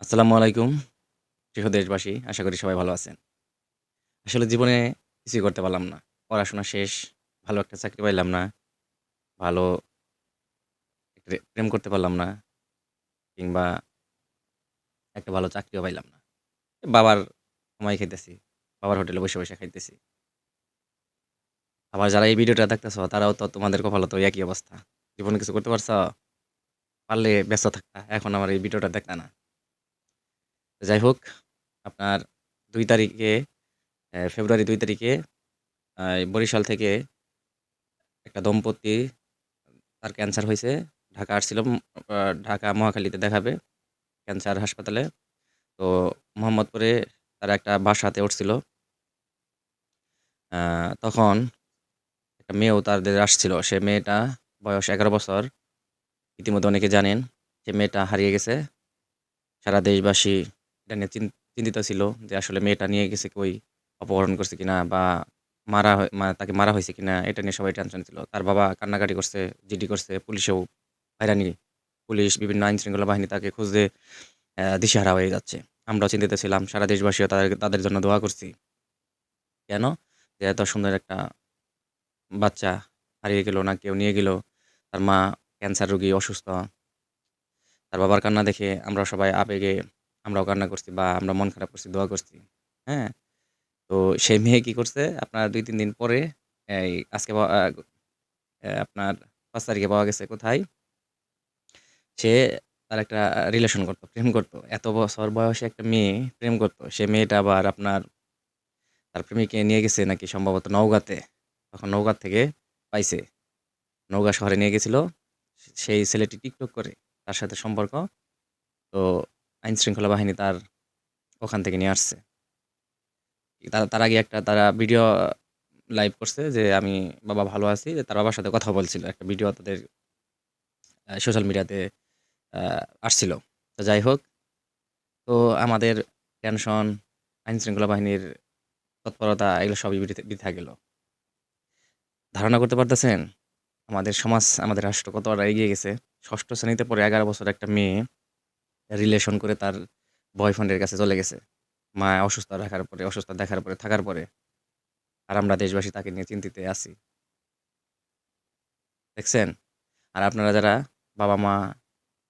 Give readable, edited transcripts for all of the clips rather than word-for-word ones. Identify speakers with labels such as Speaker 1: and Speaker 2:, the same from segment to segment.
Speaker 1: আসসালামু আলাইকুম প্রিয় দেশবাসী। আশা করি সবাই ভালো আছেন। আসলে জীবনে কিছুই করতে পারলাম না। পড়াশোনা শেষ, ভালো একটা চাকরি পাইলাম না। ভালো প্রেম করতে পারলাম না কিংবা একটা ভালো চাকরিও পাইলাম না। বাবার কামাই খাইতেছি। বাবার হোটেলে বসে খাইতেছি। আবার যারা এই ভিডিওটা দেখতেছো তারাও তো তোমাদের কপালে তো একই অবস্থা। জীবনে কিছু করতে পারছো? পারলে ব্যস্ত থাকতা। এখন আমার এই ভিডিওটা দেখতা না। যাই হোক, আপনার ২ তারিখে ফেব্রুয়ারি ২ তারিখে বরিশাল থেকে একটা দম্পতি তার ক্যান্সার হইছে। ঢাকা আসছিল আ ঢাকা মহাখালীতে দেখাবে ক্যান্সার হাসপাতালে। তো মোহাম্মদপুরে তারা একটা বাসাতে উঠছিল। আ তখন একটা মেয়েও তাদের আসছিল। সে মেয়েটা বয়স ১১ বছর। ইতিমধ্যে অনেকে জানেন। সে মেয়েটা হারিয়ে গেছে। সারা দেশবাসী এটা নিয়ে চিন্তিত ছিল যে আসলে মেয়েটা নিয়ে গেছে কই? অপহরণ করছে কিনা বা তাকে মারা হইছে কিনা? এটা নিয়ে সবাই টেনশন ছিল। তার বাবা কান্নাকাটি করছে, জিডি করছে, পুলিশেও হয়রানি। পুলিশ, বিভিন্ন আইনশৃঙ্খলা বাহিনী তাকে খুঁজতে দিশেহারা হয়ে যাচ্ছে। আমরাও চিন্তিত ছিলাম। সারা দেশবাসীও তাদের জন্য দোয়া করছি। কেন? যে এত সুন্দর একটা বাচ্চা হারিয়ে গেল না কেউ নিয়ে গেল। তার মা ক্যান্সার রোগী, অসুস্থ। তার বাবার কান্না দেখে আমরা সবাই আবেগে আমরাও কান্না করছি বা আমরা মন খারাপ করছি, দোয়া করছি। হ্যাঁ? তো সেই মেয়ে কি করছে? আপনার ২-৩ দিন পরে এই আজকে আপনার ৫ তারিখে পাওয়া গেছে কোথায়? সে তার একটা রিলেশন করত, প্রেম করত। এত বছর বয়সী একটা মেয়ে প্রেম করত। সে মেয়েটা আবার আপনার তার প্রেমিককে নিয়ে গেছে নাকি সম্ভবত নওগাঁতে। তখন নওগাঁ থেকে পাইছে। নওগাঁ শহরে নিয়ে গেছিল। সেই ছেলেটি টিকটক করে তার সাথে সম্পর্ক। তো আইনশৃঙ্খলা বাহিনী তার ওখান থেকে নিয়ে আসছে। তার আগে একটা তারা ভিডিও লাইভ করছে যে, "আমি বাবা ভালো আছি।" তার বাবার সাথে কথা বলছিল। একটা ভিডিও তাদের সোশ্যাল মিডিয়াতে আ আসছিল। তো যাই হোক, তো আমাদের টেনশন, আইনশৃঙ্খলা বাহিনীর তৎপরতা এগুলো সবই বৃথা গেল। ধারণা করতে পারতেছেন? আমাদের সমাজ, আমাদের রাষ্ট্র কতটা এগিয়ে গেছে। ৬ষ্ঠ শ্রেণীতে পড়ে ১১ বছরের একটা মেয়ে রিলেশন করে তার বয়ফ্রেন্ডের কাছে চলে গেছে। মা অসুস্থ দেখার পরে, থাকার পরে। আর আমরা দেশবাসী তাকে নিয়ে চিন্তিত আছি। দেখছেন? আর আপনারা যারা বাবা-মা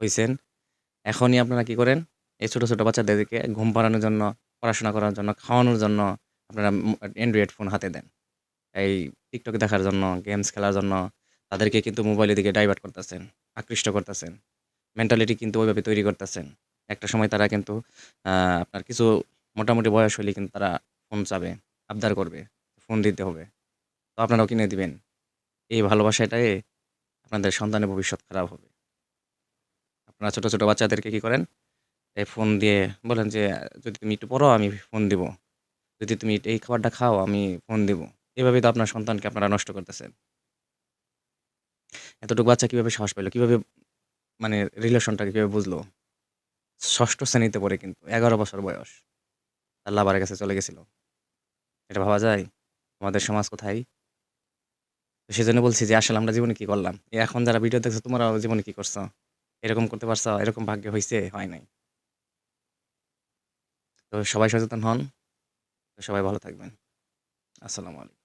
Speaker 1: হইছেন, এখনই আপনারা কি করেন? এই ছোট বাচ্চাদেরকে ঘুম পাড়ানোর জন্য, পড়াশোনা করার জন্য, খাওয়ানোর জন্য আপনারা অ্যান্ড্রয়েড ফোন হাতে দেন। এই টিকটক দেখার জন্য, গেমস খেলার জন্য তাদেরকে কিন্তু মোবাইলের দিকে ডাইভার্ট করতেছেন, আকৃষ্ট করতেছেন। মেন্টালিটি কিন্তু ওইভাবে তৈরি করতেছেন। একটা সময় তারা কিন্তু আ আপনার কিছু মোটামুটি বয়স হইলে কিন্তু তারা ফোন চাবে, আবদার করবে। ফোন দিতে হবে। তো আপনারাও কিনে দিবেন। এই ভালোবাসাটায় আপনাদের সন্তানের ভবিষ্যৎ খারাপ হবে। আপনারা ছোট বাচ্চাদেরকে কি করেন? এই ফোন দিয়ে বলেন যে, "যদি তুমি একটু পড়ো আমি ফোন দিব। যদি তুমি এই খাবারটা খাও আমি ফোন দিব।" এভাবেই তো আপনার সন্তানকে আপনারা নষ্ট করতেছেন। এতটুকু বাচ্চা কিভাবে সাহস পাইল? কিভাবে মানে রিলেশনটাকে কিভাবে বুঝলো? ৬ষ্ঠ শ্রেণীতে পড়ে কিন্তু ১১ বছর বয়স। তার লাভারের কাছে চলে গেছিল। এটা ভাবা যায়? আমাদের সমাজ কোথায়? তো সেজন্য বলছি যে আসলে আমরা জীবনে কি করলাম? এখন যারা ভিডিও দেখছো তোমরাও জীবনে কি করছো? এরকম করতে পারছো? এরকম ভাগ্যে হইছে? হয় নাই। তো সবাই সচেতন হন। তো সবাই ভালো থাকবেন। আসসালামু আলাইকুম।